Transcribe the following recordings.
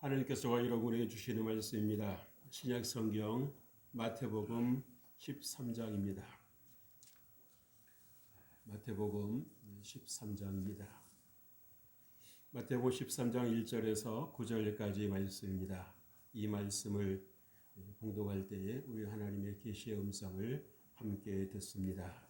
하나님께서 여러분에게 주시는 말씀입니다. 신약 성경 마태복음 13장입니다. 마태복음 13장입니다. 마태복음 13장 1절에서 9절까지 말씀입니다. 이 말씀을 봉독할 때에 우리 하나님의 계시의 음성을 함께 듣습니다.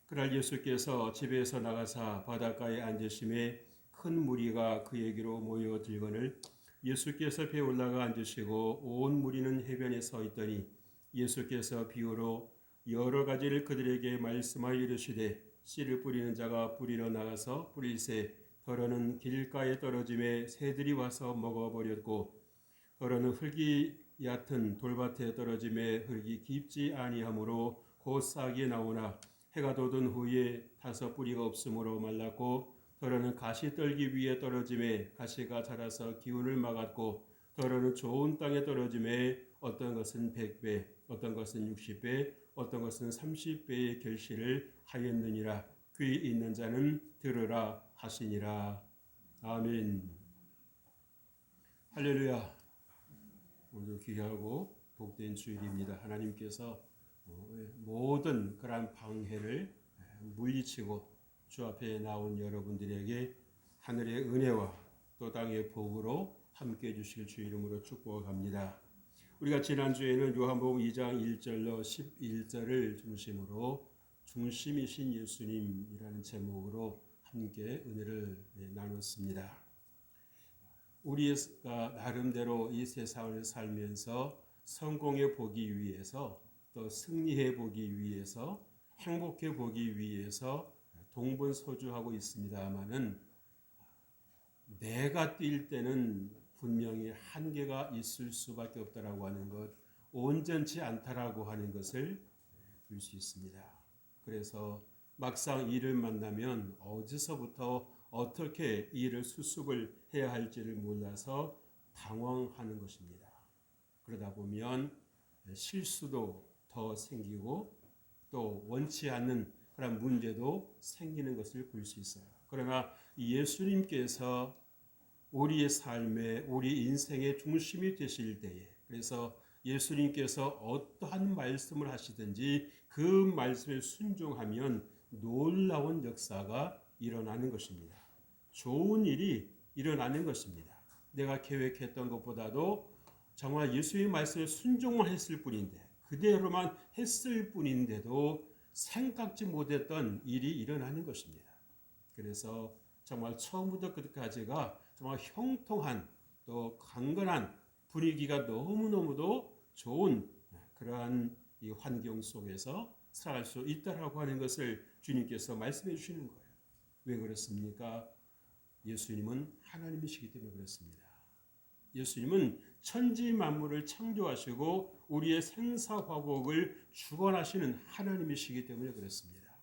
그날 예수께서 집에서 나가사 바닷가에 앉으심에 큰 무리가 그에게로 모여들거늘 예수께서 배에 올라가 앉으시고 온 무리는 해변에 서 있더니 예수께서 비유로 여러 가지를 그들에게 말씀하여 이르시되 씨를 뿌리는 자가 뿌리러 나가서 뿌릴새 더러는 길가에 떨어짐에 새들이 와서 먹어버렸고 더러는 흙이 얕은 돌밭에 떨어짐에 흙이 깊지 아니하므로 곧 싹이 나오나 해가 돋은 후에 타서 뿌리가 없으므로 말랐고 더러는 가시떨기 위에 떨어짐에 가시가 자라서 기운을 막았고 더러는 좋은 땅에 떨어짐에 어떤 것은 100배 어떤 것은 60배 어떤 것은 30배의 결실을 하였느니라. 귀 있는 자는 들으라 하시니라. 아멘. 할렐루야. 오늘도 귀하고 복된 주일입니다. 하나님께서 모든 그러한 방해를 물리치고 주 앞에 나온 여러분들에게 하늘의 은혜와 또 땅의 복으로 함께해 주실 주 이름으로 축복합니다. 우리가 지난주에는 요한복음 2장 1절로 11절을 중심으로 중심이신 예수님이라는 제목으로 함께 은혜를 나눴습니다. 우리가 나름대로 이 세상을 살면서 성공해 보기 위해서 또 승리해 보기 위해서 행복해 보기 위해서 동분서주하고 있습니다만은 내가 뛸 때는 분명히 한계가 있을 수밖에 없다라고 하는 것, 온전치 않다라고 하는 것을 볼 수 있습니다. 그래서 막상 일을 만나면 어디서부터 어떻게 일을 수습을 해야 할지를 몰라서 당황하는 것입니다. 그러다 보면 실수도 더 생기고 또 원치 않는 그런 문제도 생기는 것을 볼 수 있어요. 그러나 예수님께서 우리의 삶에 우리 인생의 중심이 되실 때에 그래서 예수님께서 어떠한 말씀을 하시든지 그 말씀에 순종하면 놀라운 역사가 일어나는 것입니다. 좋은 일이 일어나는 것입니다. 내가 계획했던 것보다도 정말 예수의 말씀에 순종만 했을 뿐인데 그대로만 했을 뿐인데도 생각지 못했던 일이 일어나는 것입니다. 그래서 정말 처음부터 끝까지가 정말 형통한 또 강건한 분위기가 너무너무도 좋은 그러한 이 환경 속에서 살아갈 수 있다라고 하는 것을 주님께서 말씀해 주시는 거예요. 왜 그렇습니까? 예수님은 하나님이시기 때문에 그렇습니다. 예수님은 천지 만물을 창조하시고 우리의 생사화복을 주관하시는 하나님이시기 때문에 그렇습니다.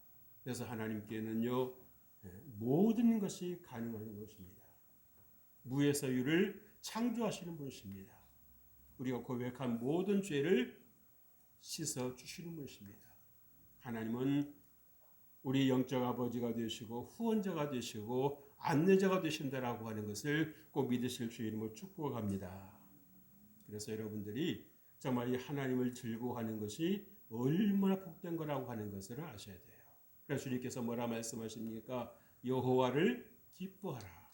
그래서 하나님께는요 모든 것이 가능한 것입니다. 무에서 유를 창조하시는 분이십니다. 우리가 고백한 모든 죄를 씻어 주시는 분이십니다. 하나님은 우리 영적 아버지가 되시고 후원자가 되시고 안내자가 되신다라고 하는 것을 꼭 믿으실 주 이름으로 축복합니다. 그래서 여러분들이 정말 이 하나님을 즐거워하는 것이 얼마나 복된 거라고 하는 것을 아셔야 돼요. 그래서 주님께서 뭐라 말씀하십니까? 여호와를 기뻐하라.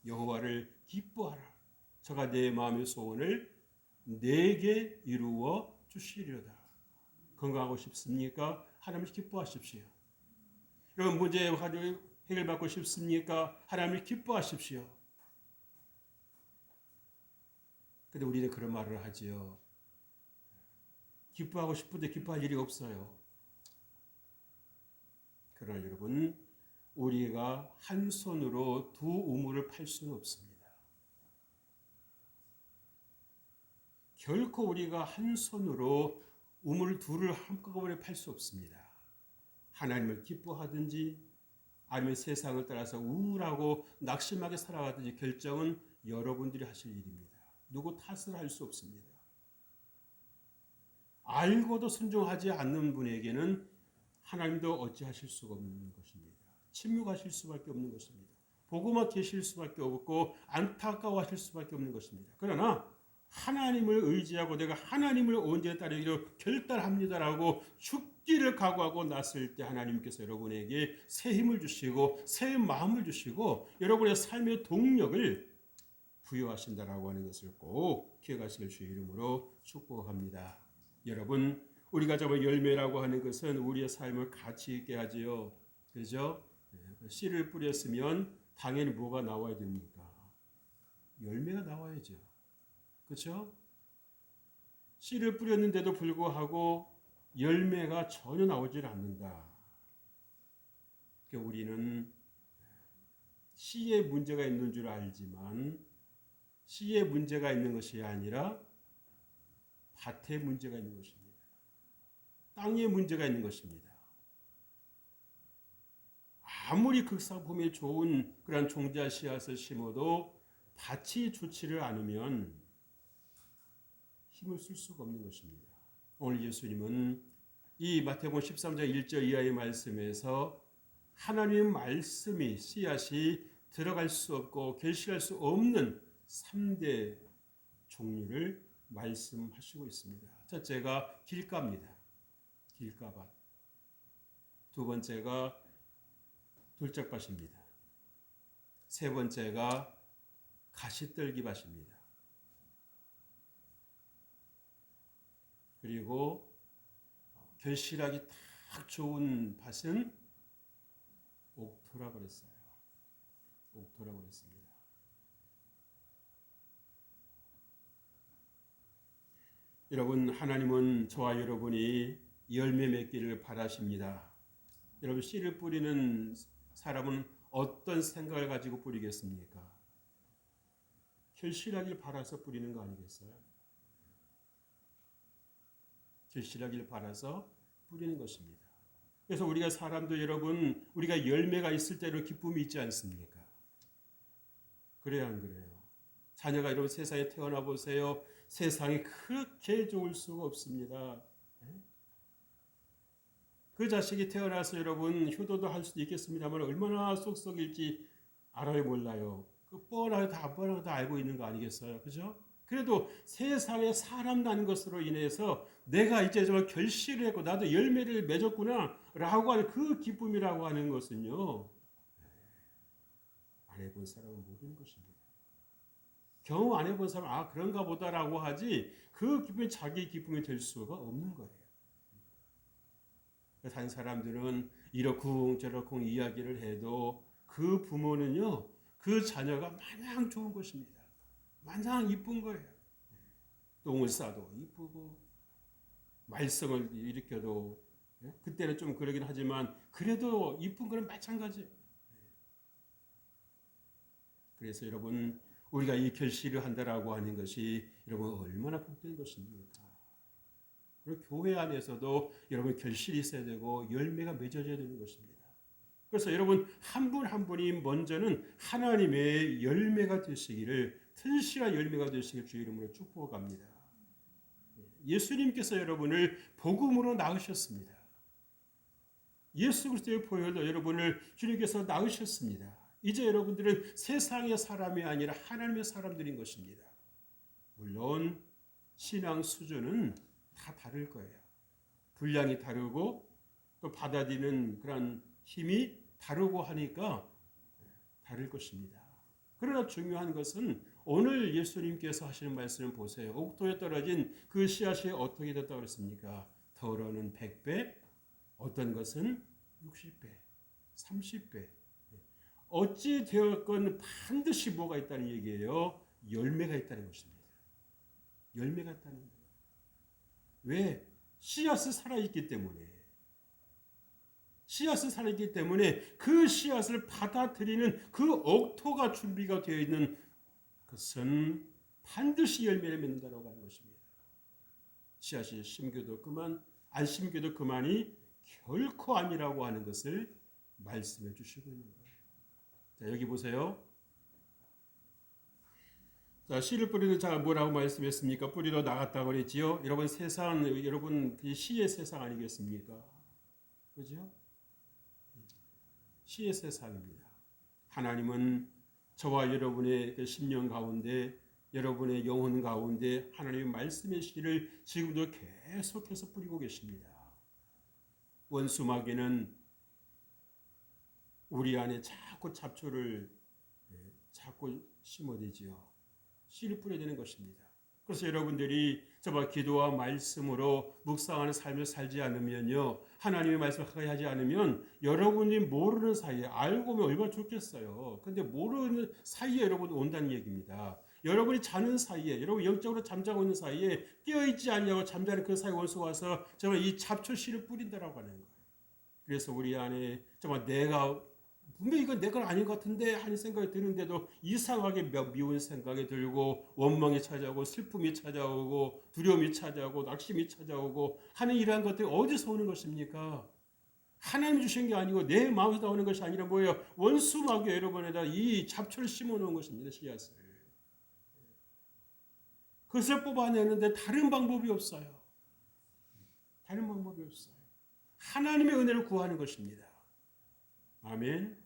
여호와를 기뻐하라. 저가 내 마음의 소원을 내게 이루어 주시리로다. 건강하고 싶습니까? 하나님을 기뻐하십시오. 여러분 문제 해결받고 싶습니까? 하나님을 기뻐하십시오. 근데 우리는 그런 말을 하지요. 기뻐하고 싶은데 기뻐할 일이 없어요. 그러나 여러분, 우리가 한 손으로 두 우물을 팔 수는 없습니다. 결코 우리가 한 손으로 우물 둘을 한꺼번에 팔 수 없습니다. 하나님을 기뻐하든지 아니면 세상을 따라서 우울하고 낙심하게 살아가든지 결정은 여러분들이 하실 일입니다. 누구 탓을 할 수 없습니다. 알고도 순종하지 않는 분에게는 하나님도 어찌하실 수가 없는 것입니다. 침묵하실 수밖에 없는 것입니다. 보고만 계실 수밖에 없고 안타까워하실 수밖에 없는 것입니다. 그러나 하나님을 의지하고 내가 하나님을 언제 따르기로 결단합니다라고 죽기를 각오하고 났을 때 하나님께서 여러분에게 새 힘을 주시고 새 마음을 주시고 여러분의 삶의 동력을 부여하신다라고 하는 것을 꼭 기억하시길 주의 이름으로 축복합니다. 여러분, 우리가 잡은 열매라고 하는 것은 우리의 삶을 가치 있게 하지요. 그죠? 씨를 뿌렸으면 당연히 뭐가 나와야 됩니까? 열매가 나와야죠. 그렇죠? 씨를 뿌렸는데도 불구하고 열매가 전혀 나오질 않는다. 그러니까 우리는 씨에 문제가 있는 줄 알지만 씨에 문제가 있는 것이 아니라 밭에 문제가 있는 것입니다. 땅에 문제가 있는 것입니다. 아무리 극상품이 좋은 그런 종자 씨앗을 심어도 밭이 좋지를 않으면 힘을 쓸 수가 없는 것입니다. 오늘 예수님은 이 마태복음 13장 1절 이하의 말씀에서 하나님의 말씀이 씨앗이 들어갈 수 없고 결실할 수 없는 3대 종류를 말씀하시고 있습니다. 첫째가 길가입니다. 길가밭. 두 번째가 돌짝밭입니다. 세 번째가 가시떨기밭입니다. 그리고 결실하기 딱 좋은 밭은 옥토라 그랬어요. 옥토라 그랬습니다. 여러분, 하나님은 저와 여러분이 열매 맺기를 바라십니다. 여러분, 씨를 뿌리는 사람은 어떤 생각을 가지고 뿌리겠습니까? 결실하길 바라서 뿌리는 거 아니겠어요? 결실하길 바라서 뿌리는 것입니다. 그래서 우리가 사람도 여러분, 우리가 열매가 있을 때로 기쁨이 있지 않습니까? 그래야 안 그래요? 자녀가 여러분 세상에 태어나 보세요. 세상이 그렇게 좋을 수가 없습니다. 그 자식이 태어나서 여러분 효도도 할 수도 있겠습니다만 얼마나 쏙쏙일지 알아요 몰라요. 그 뻔하게 다 알고 있는 거 아니겠어요? 그죠? 그래도 세상에 사람 나는 것으로 인해서 내가 이제 정말 결실을 했고 나도 열매를 맺었구나 라고 하는 그 기쁨이라고 하는 것은요. 안 해본 사람은 모르는 것입니다. 경험 안 해본 사람은 아 그런가 보다라고 하지 그 기쁨이 자기 기쁨이 될 수가 없는 거예요. 다른 사람들은 이러쿵저러쿵 이야기를 해도 그 부모는요. 그 자녀가 마냥 좋은 것입니다. 마냥 이쁜 거예요. 똥을 싸도 이쁘고 말썽을 일으켜도 그때는 좀 그러긴 하지만 그래도 이쁜 거는 마찬가지예요. 그래서 여러분 우리가 이 결실을 한다라고 하는 것이 여러분 얼마나 복된 것입니까? 그리고 교회 안에서도 여러분 결실이 있어야 되고 열매가 맺어져야 되는 것입니다. 그래서 여러분 한 분 한 분이 먼저는 하나님의 열매가 되시기를 튼실한 열매가 되시길 주의 이름으로 축복합니다. 예수님께서 여러분을 복음으로 낳으셨습니다. 예수 그리스도의 보혈로 여러분을 주님께서 낳으셨습니다. 이제 여러분들은 세상의 사람이 아니라 하나님의 사람들인 것입니다. 물론 신앙 수준은 다 다를 거예요. 분량이 다르고 또 받아들이는 그런 힘이 다르고 하니까 다를 것입니다. 그러나 중요한 것은 오늘 예수님께서 하시는 말씀을 보세요. 옥토에 떨어진 그 씨앗이 어떻게 됐다고 그랬습니까? 덜어는 100배, 어떤 것은 60배, 30배. 어찌 되었건 반드시 뭐가 있다는 얘기예요? 열매가 있다는 것입니다. 열매가 있다는 거예요. 왜? 씨앗이 살아있기 때문에. 씨앗이 살아있기 때문에 그 씨앗을 받아들이는 그 옥토가 준비가 되어 있는 것은 반드시 열매를 맺는다고 하는 것입니다. 씨앗이 심겨도 그만, 안 심겨도 그만이 결코 아니라고 하는 것을 말씀해 주시고 있는 거예요. 자, 여기 보세요. 자, 씨를 뿌리는 자가 뭐라고 말씀했습니까? 뿌리러 나갔다고 그랬지요. 여러분 세상, 여러분 씨의 세상 아니겠습니까? 그죠? 씨의 세상입니다. 하나님은 저와 여러분의 그 심령 가운데, 여러분의 영혼 가운데 하나님의 말씀의 씨를 지금도 계속해서 뿌리고 계십니다. 원수 마귀는 우리 안에 자꾸 잡초를 자꾸 심어대지요. 씨를 뿌려대는 것입니다. 그래서 여러분들이 저와 기도와 말씀으로 묵상하는 삶을 살지 않으면요, 하나님의 말씀을 가까이 하지 않으면 여러분이 모르는 사이에, 알고 보면 얼마나 좋겠어요. 근데 모르는 사이에 여러분 온다는 얘기입니다. 여러분이 자는 사이에, 여러분 영적으로 잠자고 있는 사이에, 깨어있지 않냐고 잠자는 그 사이에 원수가 와서 정말 이 잡초 씨를 뿌린다라고 하는 거예요. 그래서 우리 안에 정말 내가 분명히 이건 내 건 아닌 것 같은데 하는 생각이 드는데도 이상하게 미운 생각이 들고, 원망이 찾아오고, 슬픔이 찾아오고, 두려움이 찾아오고, 낙심이 찾아오고 하는 이러한 것들이 어디서 오는 것입니까? 하나님 주신 게 아니고 내 마음에서 나오는 것이 아니라 뭐예요? 원수 마귀 여러분에다 이 잡초를 심어놓은 것입니다. 씨앗을. 그것을 뽑아내는데 다른 방법이 없어요. 다른 방법이 없어요. 하나님의 은혜를 구하는 것입니다. 아멘.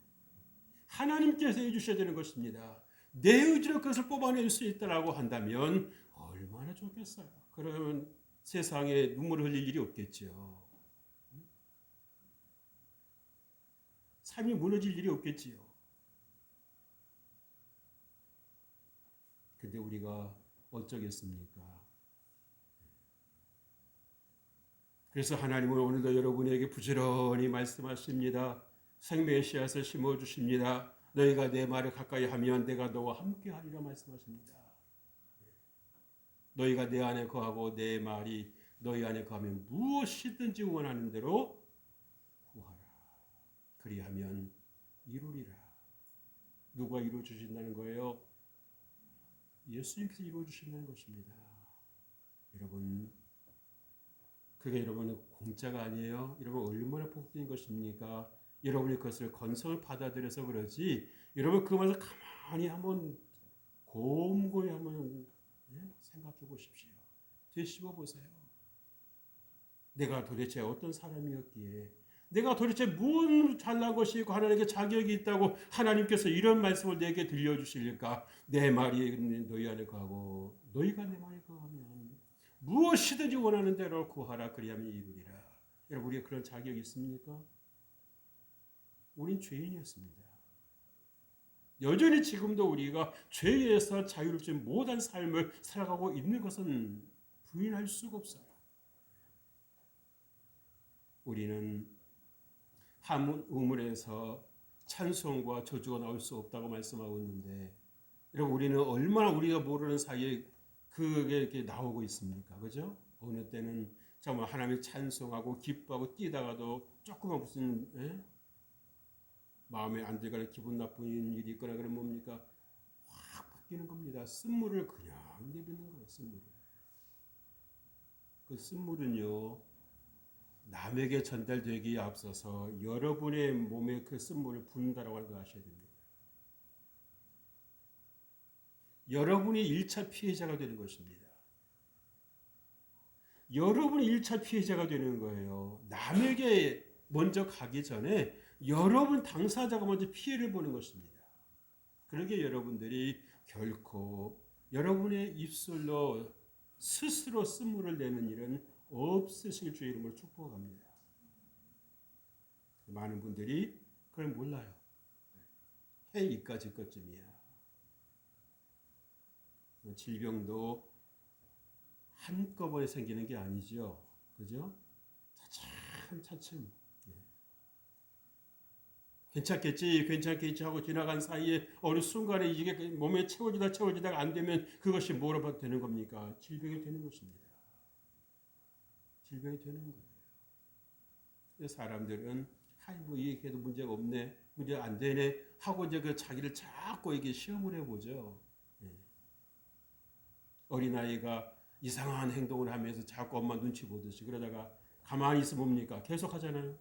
하나님께서 해주셔야 되는 것입니다. 내 의지로 그것을 뽑아낼 수 있다라고 한다면 얼마나 좋겠어요. 그러면 세상에 눈물을 흘릴 일이 없겠죠. 삶이 무너질 일이 없겠지요. 근데 우리가 어쩌겠습니까? 그래서 하나님은 오늘도 여러분에게 부지런히 말씀하십니다. 생명의 씨앗을 심어주십니다. 너희가 내 말을 가까이 하면 내가 너와 함께 하리라 말씀하십니다. 너희가 내 안에 거하고 내 말이 너희 안에 거하면 무엇이든지 원하는 대로 구하라. 그리하면 이루리라. 누가 이루어주신다는 거예요? 예수님께서 이루어주신다는 것입니다. 여러분, 그게 여러분은 공짜가 아니에요. 여러분 얼마나 복된 것입니까? 여러분이 그것을 건성을 받아들여서 그러지, 여러분 그 말을 가만히 한번 곰곰이 한번 생각해 보십시오. 되씹어 보세요. 내가 도대체 어떤 사람이었기에, 내가 도대체 무슨 잘난 것이 있고 하나님께 자격이 있다고 하나님께서 이런 말씀을 내게 들려주실까? 내 말이 너희 안에 거하고 너희가 내 말에 거하면 무엇이든지 원하는 대로 구하라. 그리하면 이루리라. 여러분, 우리가 그런 자격이 있습니까? 우린 죄인이었습니다. 여전히 지금도 우리가 죄에서 자유롭지 못한 삶을 살아가고 있는 것은 부인할 수가 없어요. 우리는 한 우물에서 찬송과 저주가 나올 수 없다고 말씀하고 있는데, 여러분 우리는 얼마나 우리가 모르는 사이에 그게 이렇게 나오고 있습니까? 그죠? 어느 때는 정말 하나님을 찬송하고 기뻐하고 뛰다가도 조그만 무슨 마음에 안 들거나 기분 나쁜 일이 있거나 그러면 뭡니까? 확 바뀌는 겁니다. 쓴물을 그냥 내뱉는 거예요. 쓴물을. 그 쓴물은요, 남에게 전달되기에 앞서서 여러분의 몸에 그 쓴물을 붓는다라고 하는 거 아셔야 됩니다. 여러분이 1차 피해자가 되는 것입니다. 여러분이 1차 피해자가 되는 거예요. 남에게 먼저 가기 전에 여러분 당사자가 먼저 피해를 보는 것입니다. 그러기에 여러분들이 결코 여러분의 입술로 스스로 쓴물을 내는 일은 없으실 주의 이름으로 축복합니다. 많은 분들이 그걸 몰라요. 해 이까짓 것쯤이야. 질병도 한꺼번에 생기는 게 아니죠. 그죠? 차츰차츰. 괜찮겠지 하고 지나간 사이에 어느 순간에 이게 몸에 채워지다가 안 되면 그것이 뭐로 되는 겁니까? 질병이 되는 것입니다. 질병이 되는 거예요. 사람들은 뭐 이게 문제가 없네, 문제 안 되네 하고 이제 그 자기를 자꾸 이게 시험을 해보죠. 어린아이가 이상한 행동을 하면서 자꾸 엄마 눈치 보듯이, 그러다가 가만히 있으면 뭡니까? 계속 하잖아요.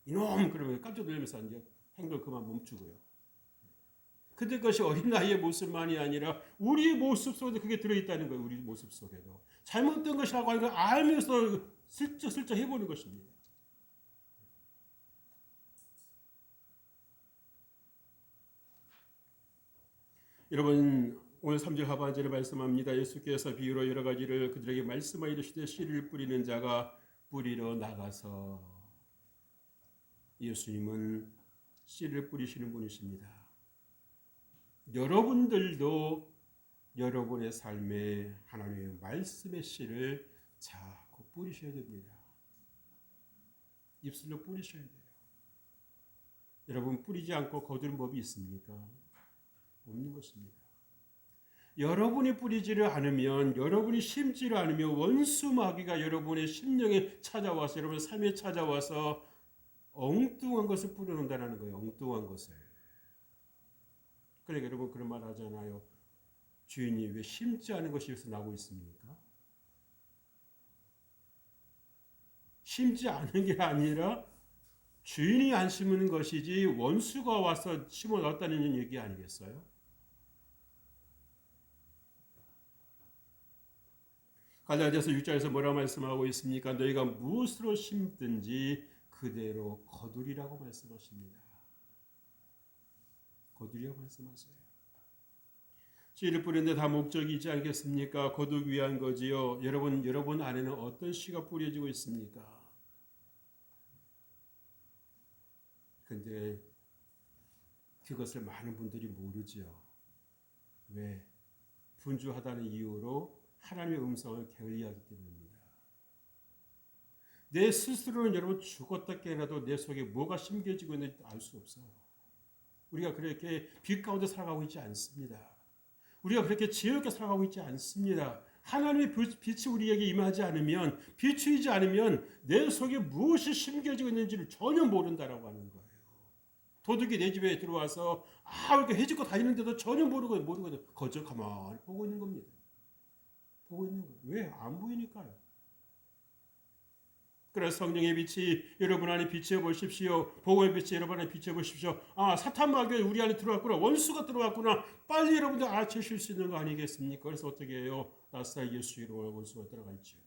이놈! 그러면 깜짝 놀라면서 이제 행동을 그만 멈추고요. 근데 그것이 어린아이의 모습만이 아니라 우리의 모습 속에도 그게 들어있다는 거예요. 우리 모습 속에도. 잘못된 것이라고 하는 걸 알면서 슬쩍슬쩍 해보는 것입니다. 여러분 오늘 3절 하반절에 말씀합니다. 예수께서 비유로 여러 가지를 그들에게 말씀하여 이르시되 씨를 뿌리는 자가 뿌리러 나가서 예수님은 씨를 뿌리시는 분이십니다. 여러분들도 여러분의 삶에 하나님의 말씀의 씨를 자꾸 뿌리셔야 됩니다. 입술로 뿌리셔야 돼요. 여러분 뿌리지 않고 거두는 법이 있습니까? 없는 것입니다. 여러분이 뿌리지를 않으면, 여러분이 심지를 않으면 원수 마귀가 여러분의 심령에 찾아와서, 여러분의 삶에 찾아와서 엉뚱한 것을 뿌려놓는다는 거예요. 엉뚱한 것을. 그러니까 여러분 그런 말 하잖아요. 주인이 왜 심지 않은 것이 여기서 나오고 있습니까? 심지 않은 게 아니라 주인이 안 심는 것이지 원수가 와서 심어 놨다는 얘기 아니겠어요? 갈라디아서 6장에서 뭐라 말씀하고 있습니까? 너희가 무엇으로 심든지 그대로 거두리라고 말씀하십니다. 거두리라고 말씀하세요. 씨를 뿌리는데 다 목적이 있지 않겠습니까? 거두기 위한 거지요. 여러분 안에는 어떤 씨가 뿌려지고 있습니까? 근데 그것을 많은 분들이 모르죠. 왜? 분주하다는 이유로 하나님의 음성을 게을리하기 때문입니다. 내 스스로는 여러분 죽었다 깨어나도 내 속에 뭐가 심겨지고 있는지 알 수 없어요. 우리가 그렇게 빛 가운데 살아가고 있지 않습니다. 우리가 그렇게 지혜롭게 살아가고 있지 않습니다. 하나님의 빛이 우리에게 임하지 않으면, 비추이지 않으면 내 속에 무엇이 심겨지고 있는지를 전혀 모른다라고 하는 거예요. 도둑이 내 집에 들어와서 이렇게 해집고 다니는데도 전혀 모르거든. 거저 가만히 보고 있는 겁니다. 보고 있는 거예요. 왜? 안 보이니까요. 그래서 성령의 빛이 여러분 안에 비춰 보십시오. 복음의 빛이 여러분 안에 비춰 보십시오. 사탄 마귀가 우리 안에 들어왔구나. 원수가 들어왔구나. 빨리 여러분들 알아채실 수 있는 거 아니겠습니까? 그래서 어떻게 해요? 나사 예수 이름으로 원수가 들어갈지요.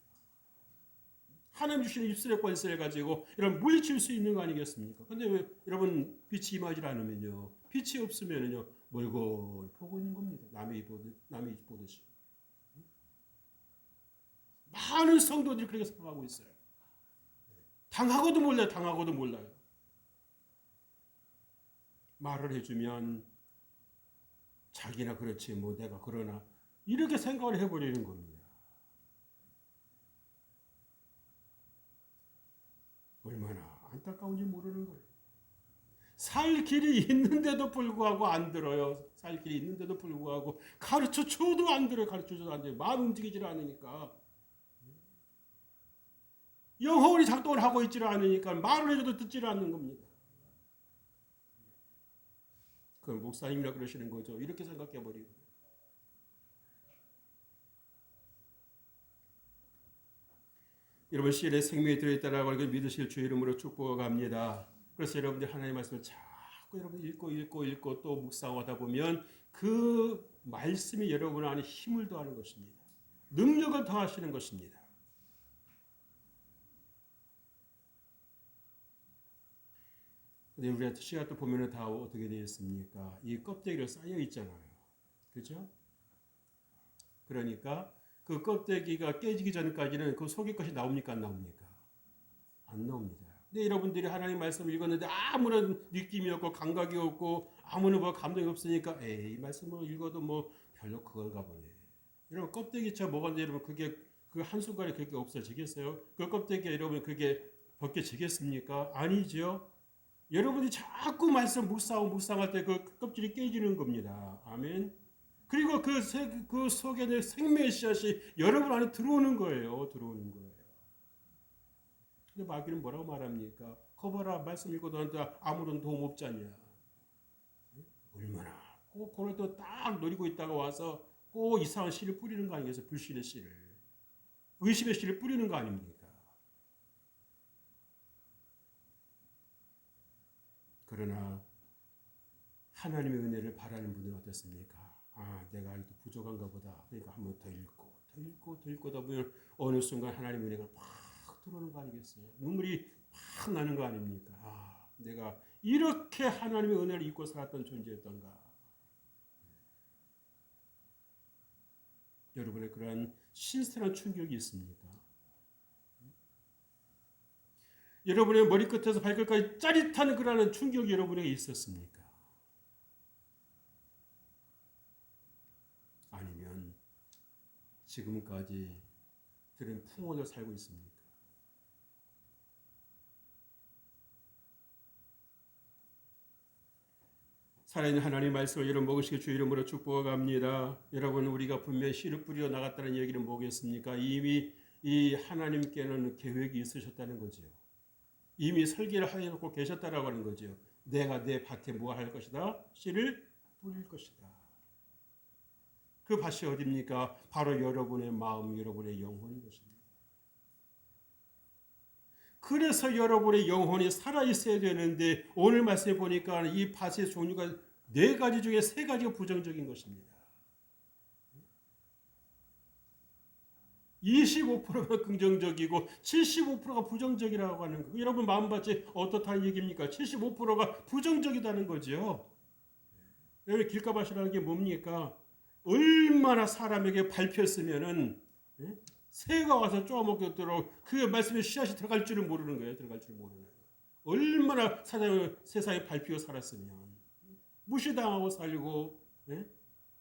하나님 주시는 입술의 권세를 가지고 여러분 물리칠 수 있는 거 아니겠습니까? 근데 왜 여러분 빛이 임하지 않으면요. 빛이 없으면요. 멀고 보고 있는 겁니다. 남의 입 보듯이. 많은 성도들이 그렇게 살아가고 있어요. 당하고도 몰라요. 말을 해주면 자기나 그렇지 내가 그러나 이렇게 생각을 해버리는 겁니다. 얼마나 안타까운지 모르는 거예요. 살 길이 있는데도 불구하고 안 들어요. 살 길이 있는데도 불구하고 가르쳐줘도 안 들어요. 가르쳐줘도 안 돼요. 마음 움직이질 않으니까. 영혼이 작동을 하고 있지를 않으니까 말을 해줘도 듣지를 않는 겁니다. 그 목사님이라 그러시는 거죠. 이렇게 생각해버리고. 여러분 씨의 생명이 들어있다라고 믿으실 주의 이름으로 축복합니다. 그래서 여러분들 하나님의 말씀을 자꾸 여러분 읽고 또 묵상하다 보면 그 말씀이 여러분 안에 힘을 더하는 것입니다. 능력을 더하시는 것입니다. 근데 우리가 씨가 또 보면은 다 어떻게 되어 있습니까? 이 껍데기로 쌓여 있잖아요. 그렇죠? 그러니까 그 껍데기가 깨지기 전까지는 그 속의 것이 나옵니까? 안 나옵니까? 안 나옵니다. 근데 여러분들이 하나님 말씀을 읽었는데 아무런 느낌이 없고 감각이 없고 아무런 감동이 없으니까 이 말씀을 읽어도 별로 그건가 보네. 여러분 껍데기처럼 먹었는데 여러분 그게 그 한순간에 그렇게 없어지겠어요? 그 껍데기가 여러분 그게 벗겨지겠습니까? 아니죠. 여러분이 자꾸 말씀 묵상할 때 그 껍질이 깨지는 겁니다. 아멘. 그리고 그 속에 내 생명의 씨앗이 여러분 안에 들어오는 거예요. 근데 마귀는 뭐라고 말합니까? 거봐라 말씀 읽어도 한다 아무런 도움 없지 않냐. 얼마나 꼭 그걸 또 딱 노리고 있다가 와서 꼭 이상한 씨를 뿌리는 거 아니겠어요? 불신의 씨를. 의심의 씨를 뿌리는 거 아닙니까? 그러나 하나님의 은혜를 바라는 분들은 어떻습니까? 내가 아직도 부족한가 보다. 그러니까 한 번 더 읽고다 보면 어느 순간 하나님의 은혜가 팍 들어오는 거 아니겠어요? 눈물이 팍 나는 거 아닙니까? 내가 이렇게 하나님의 은혜를 잊고 살았던 존재였던가. 여러분의 그러한 신선한 충격이 있습니까? 여러분의 머리끝에서 발끝까지 짜릿한 그러한 충격이 여러분에게 있었습니까? 아니면 지금까지 들은 풍원을 살고 있습니까? 살아있는 하나님 말씀을 여러분 먹으시기 주 이름으로 축복합니다. 여러분 우리가 분명히 씨를 뿌려 나갔다는 얘기는 뭐겠습니까? 이미 이 하나님께는 계획이 있으셨다는 거지요. 이미 설계를 해놓고 계셨다라고 하는 거죠. 내가 내 밭에 뭐 할 것이다? 씨를 뿌릴 것이다. 그 밭이 어디입니까? 바로 여러분의 마음, 여러분의 영혼인 것입니다. 그래서 여러분의 영혼이 살아있어야 되는데 오늘 말씀에 보니까 이 밭의 종류가 4가지 중에 3가지가 부정적인 것입니다. 25%가 긍정적이고 75%가 부정적이라고 하는 거. 여러분 마음밭이 어떻다는 얘기입니까? 75%가 부정적이다는 거죠. 여러분 길가밭이라는 게 뭡니까? 얼마나 사람에게 밟혔으면은 새가 와서 쪼아먹도록 그 말씀에 씨앗이 들어갈 줄은 모르는 거예요. 들어갈 줄 모르는 거예요. 얼마나 세상에 밟히고 살았으면 무시당하고 살고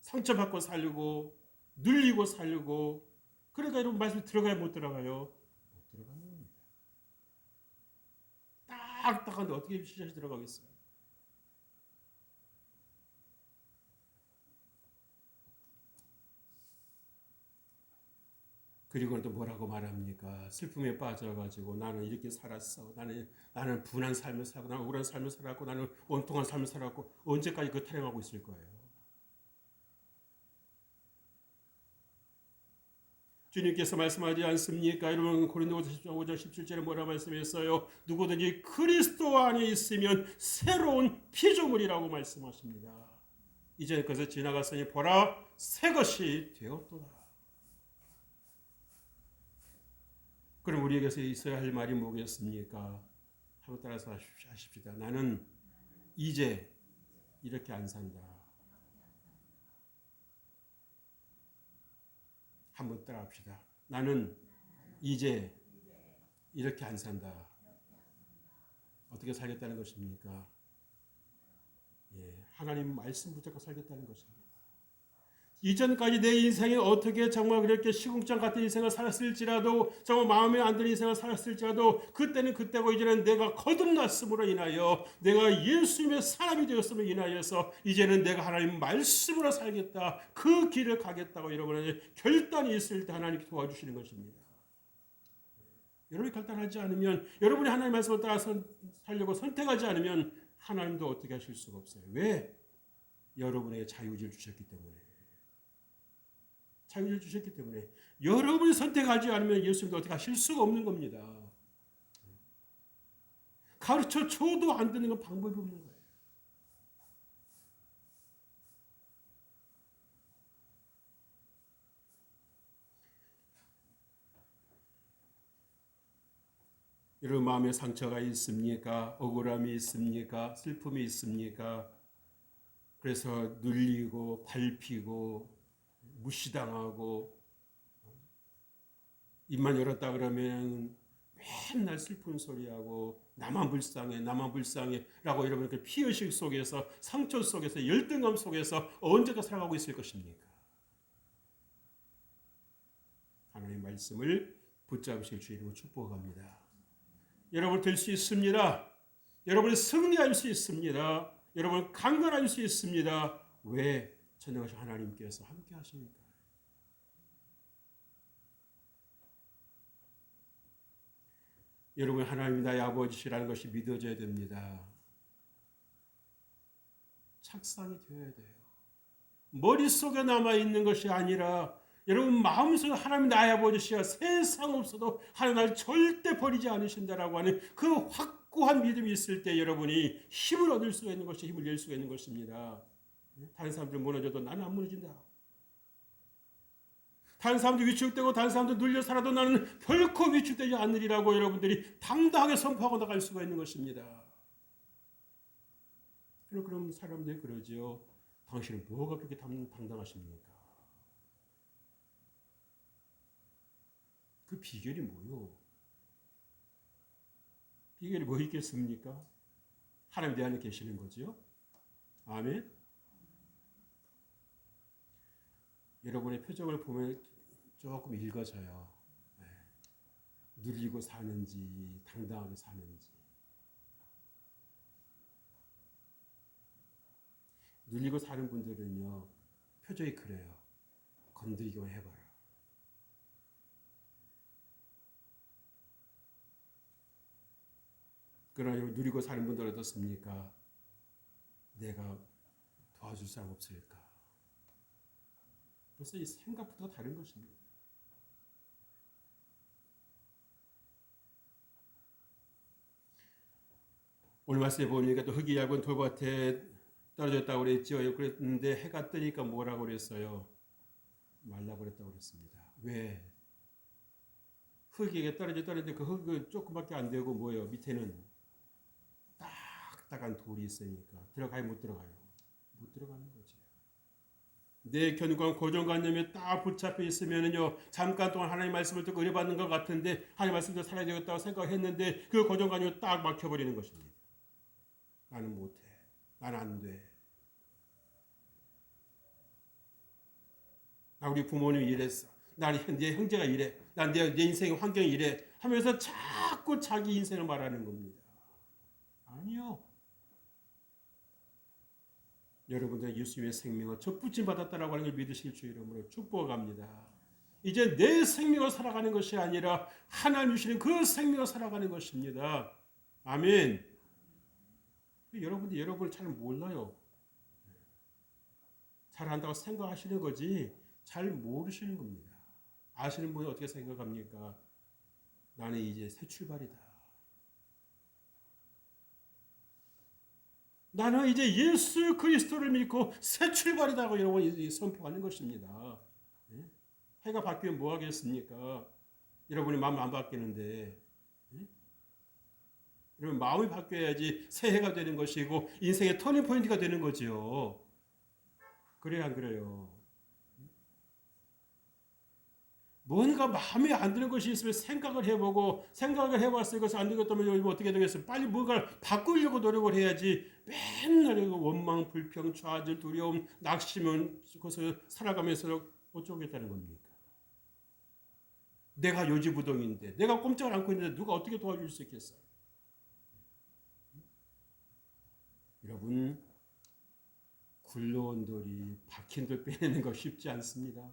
상처받고 살고 눌리고 살고 그러니까 여러분 말씀에 들어가야 못 들어가요? 못 들어가는 겁니다. 딱딱한데 어떻게 씨앗이 들어가겠어요? 그리고는 또 뭐라고 말합니까? 슬픔에 빠져가지고 나는 이렇게 살았어. 나는 분한 삶을 살고 나는 우울한 삶을 살았고 나는 원통한 삶을 살았고 언제까지 그 타령하고 있을 거예요? 주님께서 말씀하지 않습니까? 여러분 고린도후서 5장 17절에 뭐라 말씀했어요? 누구든지 그리스도 안에 있으면 새로운 피조물이라고 말씀하십니다. 이제 그것을 지나갔으니 보라 새 것이 되었도다. 그럼 우리에게서 있어야 할 말이 뭐겠습니까? 한번 따라서 하십시다. 나는 이제 이렇게 안 산다. 한번 따라합시다. 나는 이제 이렇게 안 산다. 어떻게 살겠다는 것입니까? 하나님 말씀 붙잡고 살겠다는 것입니다. 이전까지 내 인생이 어떻게 정말 그렇게 시궁창 같은 인생을 살았을지라도 정말 마음에 안 드는 인생을 살았을지라도 그때는 그때고 이제는 내가 거듭났음으로 인하여 내가 예수님의 사람이 되었음으로 인하여서 이제는 내가 하나님 말씀으로 살겠다. 그 길을 가겠다고 여러분의 결단이 있을 때 하나님께 도와주시는 것입니다. 여러분이 결단하지 않으면 여러분이 하나님 말씀을 따라서 살려고 선택하지 않으면 하나님도 어떻게 하실 수가 없어요. 왜? 여러분에게 자유를 주셨기 때문에. 자유를 주셨기 때문에 여러분이 선택하지 않으면 예수님도 어떻게 하실 수가 없는 겁니다. 가르쳐 줘도 안 되는 건 방법이 없는 거예요. 여러분 마음에 상처가 있습니까? 억울함이 있습니까? 슬픔이 있습니까? 그래서 눌리고 밟히고 무시당하고 입만 열었다 그러면 맨날 슬픈 소리하고 나만 불쌍해 라고 여러분 그 피의식 속에서 상처 속에서 열등감 속에서 언제까 살아가고 있을 것입니까? 하나님의 말씀을 붙잡으실 주 이름으로 축복합니다. 여러분 될 수 있습니다. 여러분이 승리할 수 있습니다. 여러분 강건할 수 있습니다. 왜? 전능하신 하나님께서 함께 하시니까. 여러분 하나님이 나의 아버지시라는 것이 믿어져야 됩니다. 착상이 되어야 돼요. 머릿속에 남아있는 것이 아니라 여러분 마음속에 하나님 나의 아버지시여 세상 없어도 하나님 나를 절대 버리지 않으신다라고 하는 그 확고한 믿음이 있을 때 여러분이 힘을 얻을 수가 있는 것이 힘을 낼 수가 있는 것입니다. 다른 사람들 무너져도 나는 안 무너진다. 다른 사람들 위축되고 다른 사람들 눌려 살아도 나는 결코 위축되지 않으리라고 여러분들이 당당하게 선포하고 나갈 수가 있는 것입니다. 그럼 사람들이 그러지요. 당신은 뭐가 그렇게 당당하십니까? 그 비결이 뭐요? 비결이 뭐 있겠습니까? 하나님 내 안에 계시는 거죠. 아멘. 여러분의 표정을 보면 조금 읽어져요. 네. 누리고 사는지 당당하게 사는지. 누리고 사는 분들은요, 표정이 그래요. 건드리기만 해봐라. 그러나 누리고 사는 분들 어떻습니까? 내가 도와줄 사람 없을까? 벌써 이 생각부터 다른 것입니다. 오늘 말씀에 보니까 또 흙이 얇은 돌밭에 떨어졌다고 그랬죠. 그랬는데 해가 뜨니까 뭐라고 그랬어요? 말라고 그랬다고 그랬습니다. 왜? 흙이 떨어졌는데 그 흙은 조금밖에 안 되고 뭐예요? 밑에는 딱딱한 돌이 있으니까 들어가요? 못 들어가요? 못 들어가는 거지. 내 견고한 고정관념에 딱 붙잡혀 있으면은요, 잠깐 동안 하나님 말씀을 듣고 의뢰받는 것 같은데 하나님 말씀도 살아야 되겠다고 생각했는데 그 고정관념에 딱 막혀버리는 것입니다. 나는 못해. 나는 안 돼. 우리 부모님이 이랬어. 나는 내 형제가 이래. 난 내 인생의 환경이 이래. 하면서 자꾸 자기 인생을 말하는 겁니다. 아니요. 여러분들 예수님의 생명을 접붙임 받았다라고 하는 걸 믿으실 주 이름으로 축복합니다. 이제 내 생명을 살아가는 것이 아니라 하나님 주시는 그 생명을 살아가는 것입니다. 아멘. 여러분들 여러분을 잘 몰라요. 잘 안다고 생각하시는 거지 잘 모르시는 겁니다. 아시는 분이 어떻게 생각합니까? 나는 이제 새 출발이다. 나는 이제 예수 그리스도를 믿고 새 출발이다고 여러분이 선포하는 것입니다. 해가 바뀌면 뭐 하겠습니까? 여러분이 마음 안 바뀌는데 여러분 마음이 바뀌어야지 새해가 되는 것이고 인생의 터닝 포인트가 되는 거지요. 그래야 안 그래요? 뭔가 마음에 안 드는 것이 있으면 생각을 해보고 생각을 해봤어요. 그것이 안 되겠다면 어떻게 되겠어요? 빨리 뭔가를 바꾸려고 노력을 해야지 맨날 원망, 불평, 좌절, 두려움, 낙심은 그것을 살아가면서 어쩌겠다는 겁니까? 내가 요지부동인데 내가 꼼짝을 않고 있는데 누가 어떻게 도와줄 수 있겠어요? 여러분 굴러온 돌이 박힌 돌 빼내는 거 쉽지 않습니다.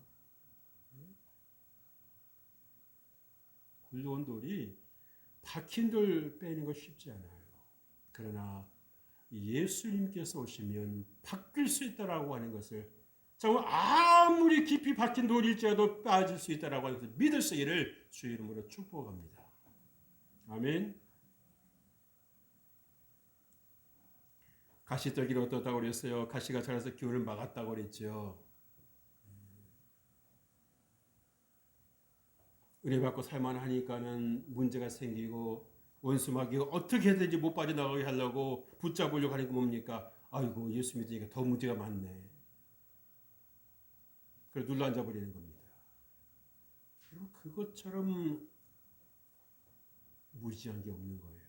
굴러온 돌이 박힌 돌 빼는 거 쉽지 않아요. 그러나 예수님께서 오시면 바뀔 수 있다라고 하는 것을 정말 아무리 깊이 박힌 돌일지라도 빠질 수 있다라고 하는 것을 믿을 수 있기를 주 이름으로 축복합니다. 아멘. 가시떨기를 어떻다고 그랬어요? 가시가 자라서 기운을 막았다고 그랬죠. 은혜받고 살만하니까는 문제가 생기고 원수마귀가 어떻게 해야되는지 못 빠져나가게 하려고 붙잡으려고 하는 게 뭡니까? 아이고 예수 믿으니까 더 문제가 많네. 그래 눌러 앉아버리는 겁니다. 그것처럼 무지한 게 없는 거예요.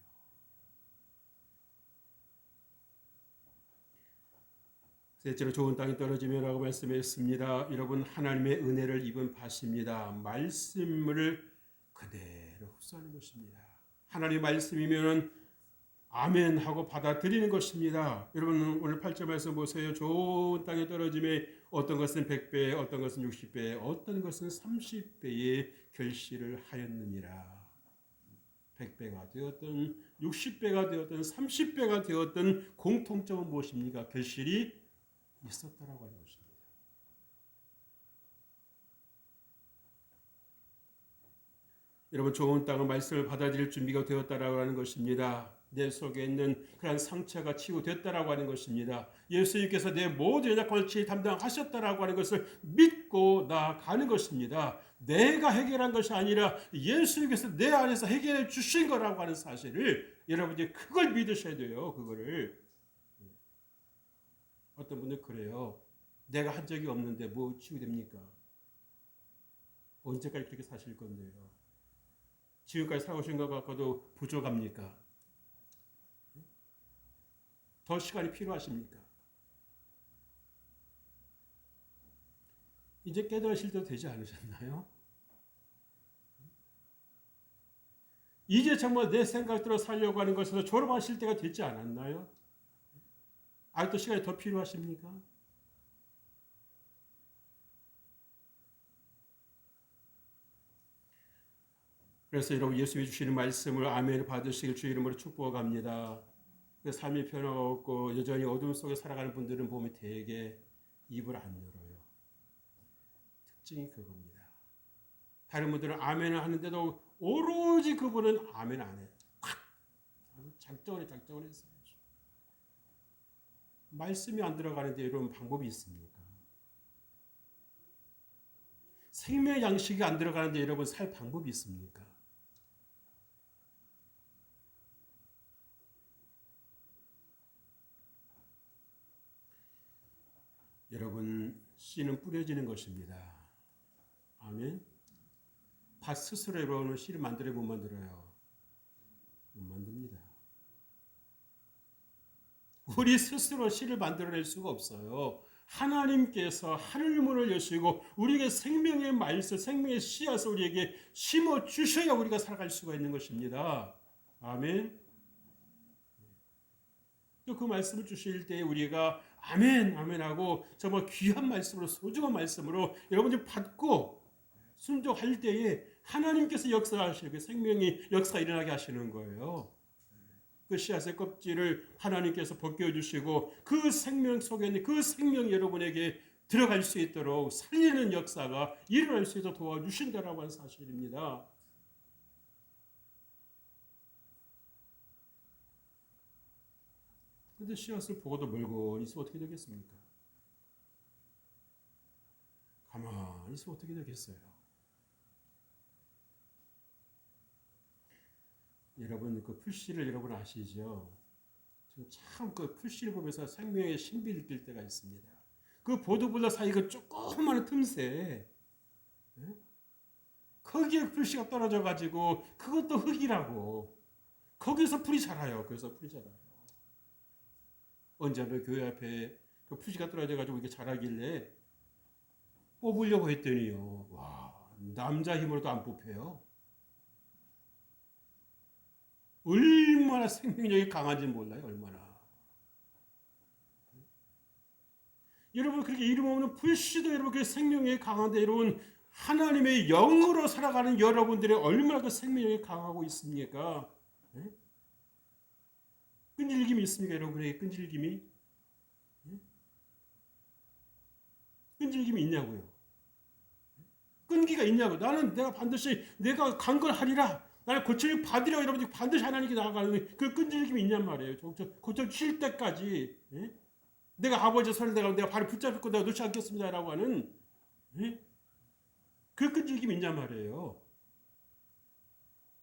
셋째로 좋은 땅이 떨어지면라고 말씀했습니다. 여러분 하나님의 은혜를 입은 밭입니다. 말씀을 그대로 흡수하는 것입니다. 하나님의 말씀이면 아멘 하고 받아들이는 것입니다. 여러분 오늘 8절 말씀 보세요. 좋은 땅에 떨어짐에 어떤 것은 100배, 어떤 것은 60배, 어떤 것은 30배의 결실을 하였느니라. 100배가 되었든 60배가 되었든 30배가 되었든 공통점은 무엇입니까? 결실이 있었다라고 하는 것입니다. 여러분 좋은 땅은 말씀을 받아들일 준비가 되었다라고 하는 것입니다. 내 속에 있는 그런 상처가 치유됐다라고 하는 것입니다. 예수님께서 내 모든 연약함을 담당하셨다라고 하는 것을 믿고 나아가는 것입니다. 내가 해결한 것이 아니라 예수님께서 내 안에서 해결해 주신 거라고 하는 사실을 여러분이 그걸 믿으셔야 돼요. 그거를. 어떤 분들 그래요. 내가 한 적이 없는데 뭐 치유됩니까? 언제까지 그렇게 사실 건데요? 지금까지 살아오신 것 같고도 부족합니까? 더 시간이 필요하십니까? 이제 깨달으실 때도 되지 않으셨나요? 이제 정말 내 생각대로 살려고 하는 것에서 졸업하실 때가 되지 않았나요? 아직도 시간이 더 필요하십니까? 그래서 여러분 예수님이 주시는 말씀을 아멘 받으시길 주 이름으로 축복합니다. 그 삶이 변화가 없고 여전히 어둠 속에 살아가는 분들은 보면 대개 입을 안 열어요. 특징이 그겁니다. 다른 분들은 아멘을 하는데도 오로지 그분은 아멘 안 해요. 작정을 했어요. 말씀이 안 들어가는데 이런 방법이 있습니까? 생명의 양식이 안 들어가는데 여러분 살 방법이 있습니까? 여러분 씨는 뿌려지는 것입니다. 아멘. 밭 스스로 여러분은 씨를 만들어요, 못 만들어요? 못 만듭니다. 우리 스스로 씨를 만들어낼 수가 없어요. 하나님께서 하늘 문을 여시고 우리에게 생명의 말씀, 생명의 씨앗을 우리에게 심어 주셔야 우리가 살아갈 수가 있는 것입니다. 아멘. 또 그 말씀을 주실 때 우리가 아멘, 아멘 하고 정말 귀한 말씀으로, 소중한 말씀으로 여러분들이 받고 순종할 때에 하나님께서 역사하시고 생명이 역사가 일어나게 하시는 거예요. 그 씨앗의 껍질을 하나님께서 벗겨주시고 그 생명 속에 있는 그 생명이 여러분에게 들어갈 수 있도록 살리는 역사가 일어날 수 있도록 도와주신다라고 하는 사실입니다. 그런데 씨앗을 보고도 멀고니 있으면 어떻게 되겠습니까? 가만히 있으면 어떻게 되겠어요? 여러분 그 풀씨를 여러분 아시죠? 참 그 풀씨를 보면서 생명의 신비를 느낄 때가 있습니다. 그 보도블럭 사이 그 조그마한 틈새, 거기에 풀씨가 떨어져 가지고 그것도 흙이라고 거기서 풀이 자라요. 그래서 풀이 자라요. 언제 어느 교회 앞에 그 풀씨가 떨어져 가지고 이게 자라길래 뽑으려고 했더니요, 와 남자 힘으로도 안 뽑혀요. 얼마나 생명력이 강한지 몰라요. 얼마나. 여러분 그렇게 이름 없는 불씨도 여러분 그 생명력이 강한데 여러분 하나님의 영으로 살아가는 여러분들이 얼마나 그 생명력이 강하고 있습니까? 네? 끈질김이 있습니까? 여러분에게 끈질김이? 네? 끈질김이 있냐고요? 끈기가 있냐고. 나는 내가 반드시 내가 간 걸 하리라. 나는 고침을 받으려 여러분들이 반드시 하나님께 나아가는 그 끈질김이 있냔 말이에요. 고침 칠 때까지. 예? 내가 아버지 손을 내가 발을 붙잡고 내가 놓지 않겠습니다라고 하는 예? 그 끈질김이 있냔 말이에요.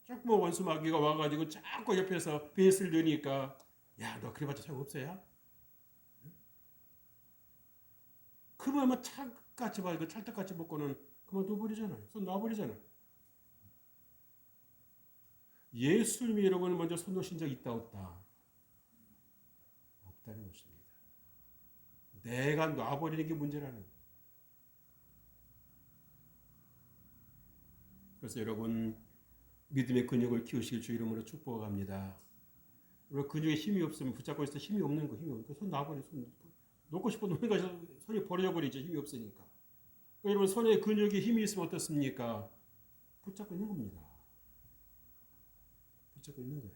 자꾸 원수 마귀가 와가지고 자꾸 옆에서 베이스를 넣으니까 야 너 그래봤자 소용없어야? 그만 찰떡같이 봐, 찰떡같이 먹고는 그만 둬버리잖아요. 손 놔버리잖아요. 예수님이 여러분 먼저 손 놓으신 적 있다 없다? 없다는 것입니다. 내가 놔버리는 게 문제라는 거예요. 그래서 여러분 믿음의 근육을 키우실 주 이름으로 축복합니다. 우리 근육에 힘이 없으면 붙잡고 있을 때 힘이 없는 거, 힘이 없는 거. 손 놔버려. 손 놓고 싶어 놓는 거죠. 손이 버려버리죠. 힘이 없으니까. 그러니까 여러분 손에 근육에 힘이 있으면 어떻습니까? 붙잡고 있는 겁니다. 붙잡고 있는 거예요.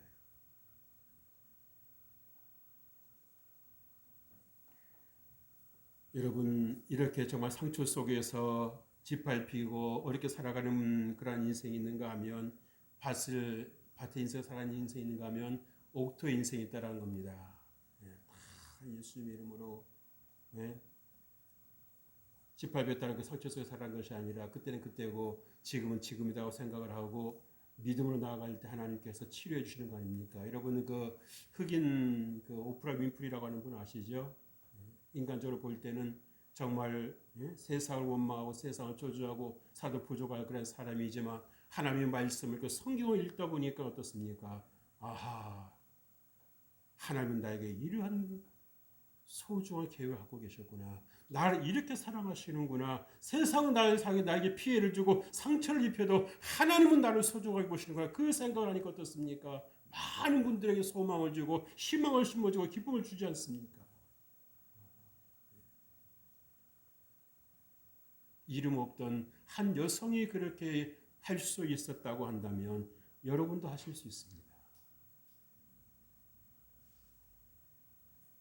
여러분 이렇게 정말 상처 속에서 짓밟히고 어렵게 살아가는 그런 인생이 있는가 하면 밭에 인생 살아가는 인생이 있는가 하면 옥토 인생이 있다는 겁니다. 네, 다 예수님의 이름으로 네, 짓밟혔다는 그 상처 속에 살아간 것이 아니라 그때는 그때고 지금은 지금이라고 생각을 하고 믿음으로 나아갈 때 하나님께서 치료해 주시는 거 아닙니까? 여러분 그 흑인 그 오프라 윈프리라고 하는 분 아시죠? 인간적으로 볼 때는 정말 세상을 원망하고 세상을 저주하고 사도 부족할 그런 사람이지만 하나님의 말씀을 그 성경을 읽다 보니까 어떻습니까? 아하, 하나님은 나에게 이러한 소중한 계획을 갖고 계셨구나. 나를 이렇게 사랑하시는구나. 세상은 나에게 피해를 주고 상처를 입혀도 하나님은 나를 소중하게 보시는구나. 그 생각을 하니까 어떻습니까? 많은 분들에게 소망을 주고 희망을 심어주고 기쁨을 주지 않습니까? 이름 없던 한 여성이 그렇게 할 수 있었다고 한다면 여러분도 하실 수 있습니다.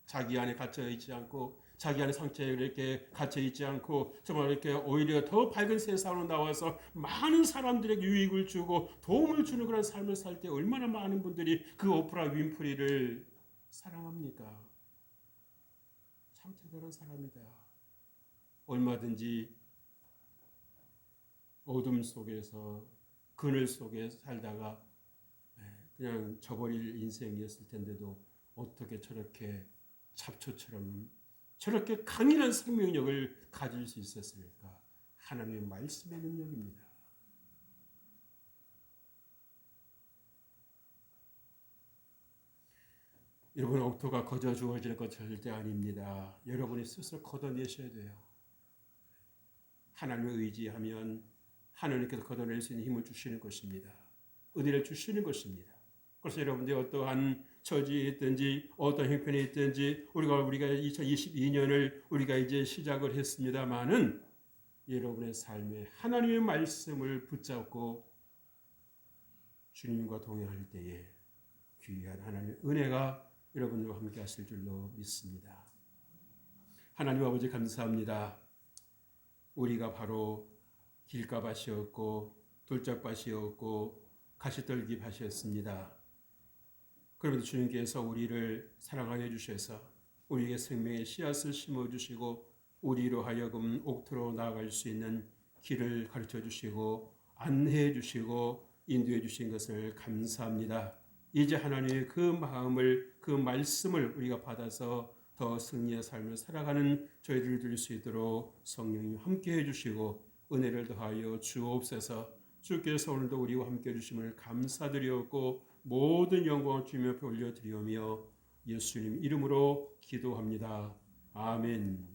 자기 안에 갇혀 있지 않고 자기 안에 상처에 이렇게 갇혀 있지 않고 정말 이렇게 오히려 더 밝은 세상으로 나와서 많은 사람들에게 유익을 주고 도움을 주는 그런 삶을 살 때 얼마나 많은 분들이 그 오프라 윈프리를 사랑합니까? 참 대단한 사람이다. 얼마든지 어둠 속에서 그늘 속에 살다가 그냥 저버릴 인생이었을 텐데도 어떻게 저렇게 잡초처럼 저렇게 강인한 생명력을 가질 수 있었을까? 하나님의 말씀의 능력입니다. 여러분, 옥토가 거저 주어질 것 절대 아닙니다. 여러분이 스스로 걷어내셔야 돼요. 하나님을 의지하면 하나님께서 걷어낼 수 있는 힘을 주시는 것입니다. 은혜를 주시는 것입니다. 그래서 여러분들이 어떠한 처지에 있든지 어떤 형편에 있든지 우리가 2022년을 우리가 이제 시작을 했습니다마는 여러분의 삶에 하나님의 말씀을 붙잡고 주님과 동행할 때에 귀한 하나님의 은혜가 여러분들과 함께 하실 줄로 믿습니다. 하나님 아버지 감사합니다. 우리가 바로 길가밭이었고 돌짝밭이었고 가시떨기 밭이었습니다. 그러면서 주님께서 우리를 사랑하여 주셔서 우리에게 생명의 씨앗을 심어주시고 우리로 하여금 옥토로 나아갈 수 있는 길을 가르쳐 주시고 안내해 주시고 인도해 주신 것을 감사합니다. 이제 하나님의 그 마음을 그 말씀을 우리가 받아서 더 승리의 삶을 살아가는 저희들을 드릴 수 있도록 성령님 함께해 주시고 은혜를 더하여 주옵소서. 주께서 오늘도 우리와 함께해 주심을 감사드리었고 모든 영광을 주님 앞에 올려드리오며 예수님 이름으로 기도합니다. 아멘.